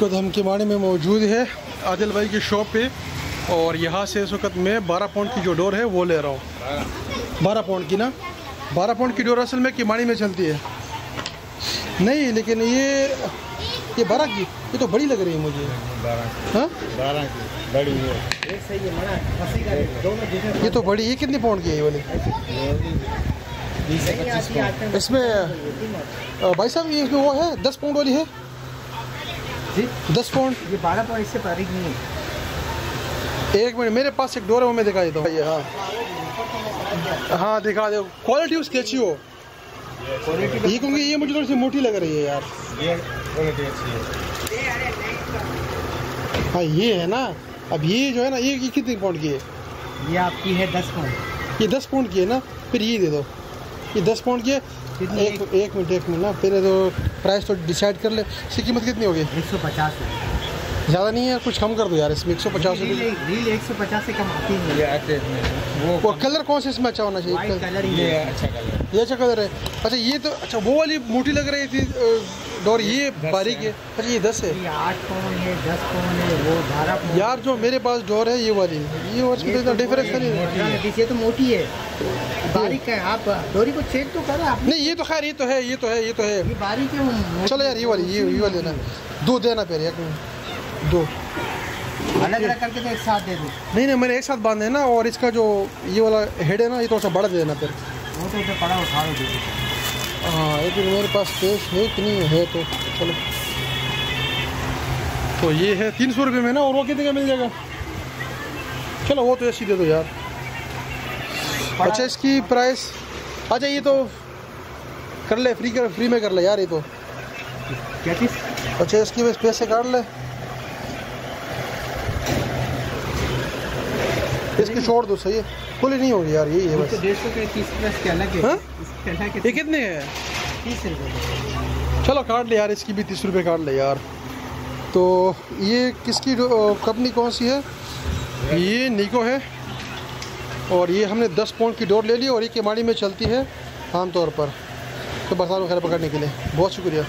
वक्त हम किमाड़ी में मौजूद है आदिल भाई की शॉप पे, और यहाँ से इस वक्त मैं 12 पाउंड की जो डोर है वो ले रहा हूँ। 12 पाउंड की ना, 12 पाउंड की डोर असल में किमाड़ी में चलती है नहीं, लेकिन ये 12 की, ये तो बड़ी लग रही है मुझे। 12 की बड़ी है, ये तो बड़ी। ये कितनी पाउंड की है ये वाली? इसमें भाई साहब ये इसमें वो है 10 पाउंड वाली है जी? 10 पाउंड। ये 12 पाउंड इससे बारीक नहीं है। एक मिनट, मेरे पास एक डोर है वो मैं दिखा देता हूँ। ये हाँ दिखा दो। क्वालिटी उसकी अच्छी हो ये, क्योंकि ये मुझे थोड़ी सी मोटी लग रही है यार। ये क्वालिटी अच्छी है। हाँ ये है ना। अब ये जो है ना, ये कितनी पाउंड की है? ये आपकी है 10 पाउंड। ये 10 पाउंड की है ना, फिर ये दे दो। ये 10 पाउंड की है। एक मिनट ना, फिर तो प्राइस तो डिसाइड कर ले। इसकी कीमत कितनी होगी? 150। ज़्यादा नहीं है, कुछ कम कर दो यार इसमें। 150 रुपये। रील 150 से कम आती है। ये आते हैं वो कलर कौन सा इसमें अच्छा होना चाहिए? वाइट कलर ही ये है। अच्छा कलर, ये अच्छा कलर है। अच्छा ये तो, अच्छा वो वाली मोटी लग रही थी डोर, ये बारीक है। अच्छा ये 10 है। ये 8 पाउंड है, 10 पाउंड है, वो 12 पाउंड। यार जो मेरे पास डोर है ये वाली, ये और इसमें इतना डिफरेंस नहीं है। ये तो मोटी है, बारीक है। आप डोरी को चेक तो करें आप। नहीं ये तो खैर, ये तो है। ये बारीक है वो। चलो यार ये वाली देना, 2 देना फिर। एक 2 अलग अलग करके तो एक साथ दे दो। नहीं मैंने एक साथ बांधे है ना, और इसका जो ये वाला हेड है ना, ये थोड़ा सा बड़ा दे देना फिर। वो तो इधर पड़ा उठा दो। हाँ एक मेरे पास स्पेस है कि नहीं है, तो चलो। तो ये है 300 रुपये में ना, और वो कितने का मिल जाएगा? चलो वो तो ऐसी दे दो यार। अच्छा इसकी प्राइस, अच्छा ये तो कर ले, फ्री में कर ले यार ये तो। क्या चीज़? अच्छा इसकी बस पैसे काट ले, इसकी छोड़ दो। सही है, खुली नहीं होगी यार, यही है बस। 150 के 30 प्लस के अलग है। हाँ? इसके अलग है। ये कितने है? 30 रुपये। चलो काट ले यार, इसकी भी 30 रुपये काट ले यार। तो ये किसकी कंपनी कौन सी है? ये निको है, और ये हमने 10 पाउंड की डोर ले ली, और ये किमाड़ी में चलती है आमतौर पर, तो बरसात वगैरह पकड़ने के लिए। बहुत शुक्रिया।